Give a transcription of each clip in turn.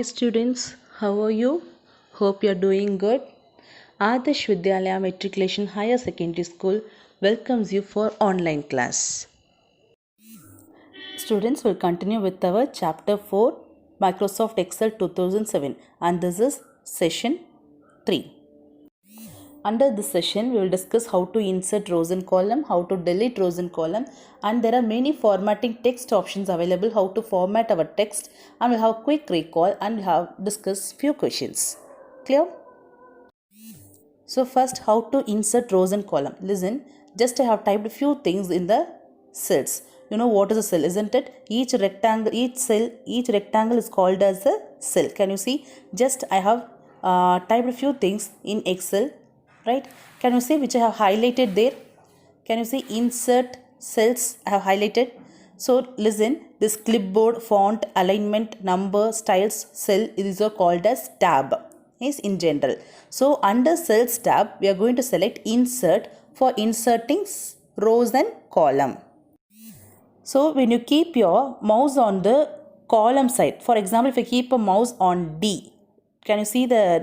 students, how are you? Hope you are doing good. Adarsh Vidyalaya Matriculation Higher Secondary School welcomes you for online class. Students will continue with our chapter 4 Microsoft Excel 2007 and this is session 3. Under this session, we will discuss how to insert rows and column, how to delete rows and column, and there are many formatting text options available, how to format our text, and we'll have quick recall and we'll have discuss few questions. Clear? So first, how to insert rows and column. Listen, just I have typed a few things in the cells. You know what is a cell, isn't it? Each rectangle is called as a cell. Can you see? Just I have typed a few things in Excel. Right? Can you see which I have highlighted there? Can you see insert cells I have highlighted? So listen, this clipboard, font, alignment, number, styles, cell, these are called as tab. Yes, in general. So under cells tab, we are going to select insert for inserting rows and column. So when you keep your mouse on the column side, for example, if you keep a mouse on D, can you see the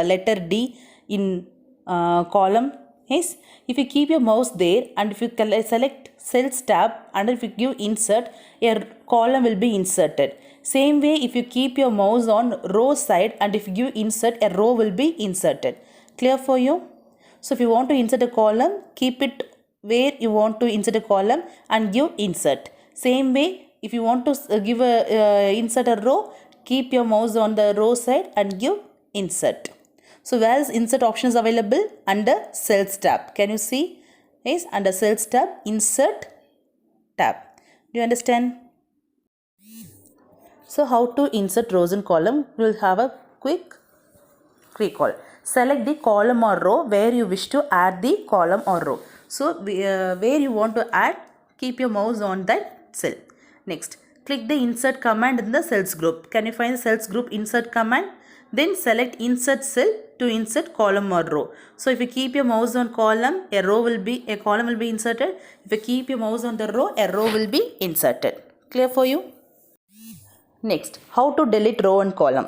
letter D in column? Yes, if you keep your mouse there and if you select cells tab and if you give insert, your column will be inserted. Same way, if you keep your mouse on row side and if you give insert, a row will be inserted. Clear for you? So if you want to insert a column, keep it where you want to insert a column and give insert. Same way, if you want to give insert a row, keep your mouse on the row side and give insert. So where is insert option is available? Under cells tab. Can you see? Yes, under cells tab, insert tab. Do you understand? So how to insert rows and column? We will have a quick recall. Select the column or row where you wish to add the column or row. So where you want to add, keep your mouse on that cell. Next, click the insert command in the cells group. Can you find the cells group insert command? Then select insert cell to insert column or row. So if you keep your mouse on column, a column will be inserted. If you keep your mouse on the row, a row will be inserted. Clear for you? Next, how to delete row and column.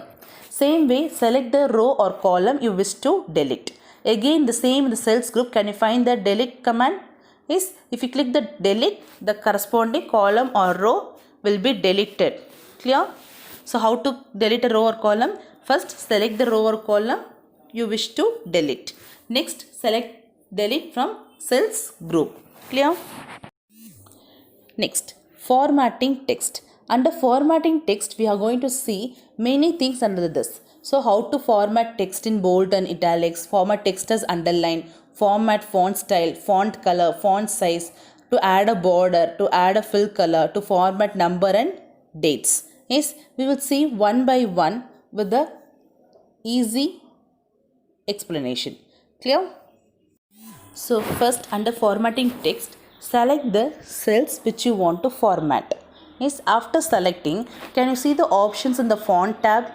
Same way, select the row or column you wish to delete. Again, the same in the cells group. Can you find the delete command? Yes, if you click the delete, the corresponding column or row will be deleted. Clear? So how to delete a row or column? First, select the row or column you wish to delete. Next, select delete from cells group. Clear? Next, formatting text. Under formatting text, we are going to see many things under this. So how to format text in bold and italics, format text as underline, format font style, font color, font size, to add a border, to add a fill color, to format number and dates. Yes, we will see one by one with the easy explanation. Clear? So first, under formatting text, select the cells which you want to format. Yes, after selecting, can you see the options in the font tab?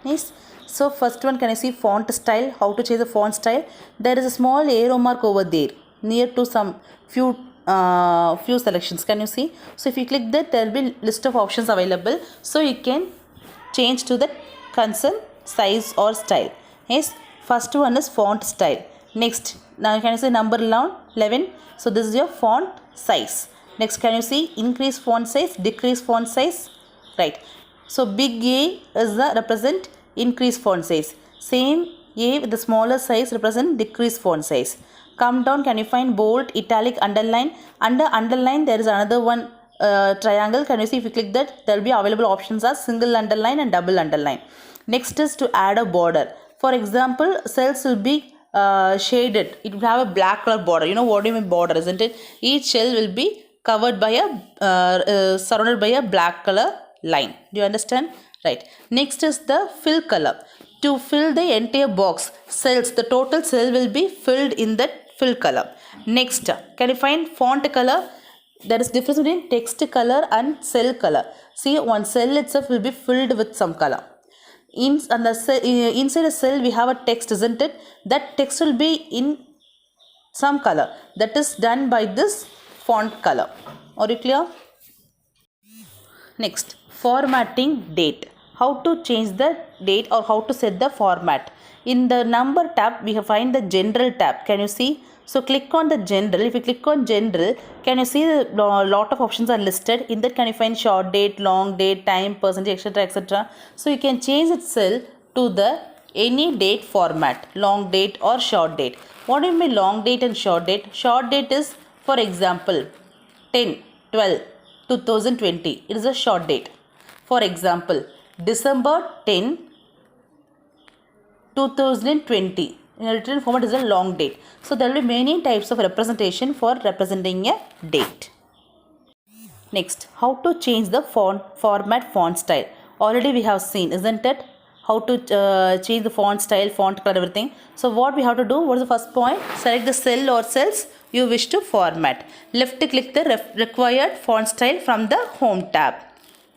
Yes. So first one, can you see font style? How to change the font style? There is a small arrow mark over there near to some few selections. Can you see? So if you click that, there will be list of options available. So you can change to the concern size or style. Yes. First one is font style. Next, now you can see number 11. So this is your font size. Next, can you see increase font size, decrease font size? Right. So big A is the represent increase font size. Same A with the smaller size represent decrease font size. Come down, can you find bold, italic, underline? Under underline, there is another one triangle. Can you see if you click that, there will be available options as single underline and double underline. Next is to add a border. For example, cells will be shaded. It will have a black color border. You know what do you mean border, isn't it? Each cell will be covered by a surrounded by a black color line. Do you understand? Right. Next is the fill color. To fill the entire box, cells, the total cell will be filled in that fill color. Next, can you find font color? There is difference between text color and cell color. See, one cell itself will be filled with some color. Inside a cell, we have a text, isn't it? That text will be in some color. That is done by this font color. Are you clear? Next, formatting date. how to change the date or how to set the format. In the number tab, we have find the general tab. Can you see? So click on the general. If you click on general, can you see the lot of options are listed? In that, can you find short date, long date, time, percentage, etc., etc. So you can change itself to the any date format, long date or short date. What do you mean long date and short date? Short date is, for example, 10/12/2020. It is a short date. For example, December 10, 2020. In a written format is a long date. So there will be many types of representation for representing a date. Next, how to change the font style. Already we have seen, isn't it? How to change the font style, font color, everything. So what we have to do, what is the first point? Select the cell or cells you wish to format. Left click the required font style from the home tab.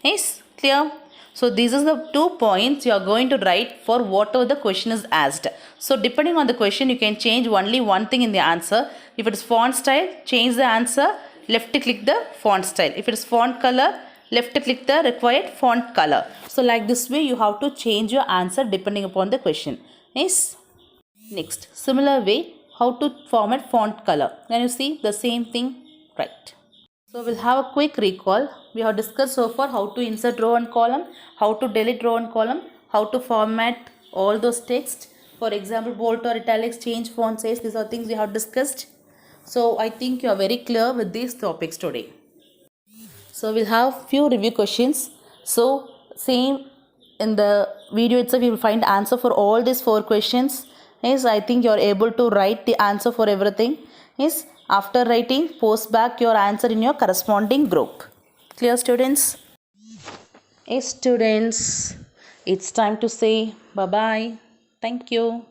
Is clear? So these are the 2 points you are going to write for whatever the question is asked. So depending on the question, you can change only one thing in the answer. If it is font style, change the answer. Left click the font style. If it is font color, left click the required font color. So like this way, you have to change your answer depending upon the question. Yes. Next, similar way, how to format font color. Can you see the same thing? Right. So we'll have a quick recall. We have discussed so far how to insert row and column, how to delete row and column, how to format all those text. For example, bold or italics, change font size. These are things we have discussed. So I think you are very clear with these topics today. So we'll have few review questions. So same in the video itself, you will find answer for all these 4 questions. Yes, I think you are able to write the answer for everything. Yes, after writing, post back your answer in your corresponding group. Clear, students? Yes, students, it's time to say bye-bye. Thank you.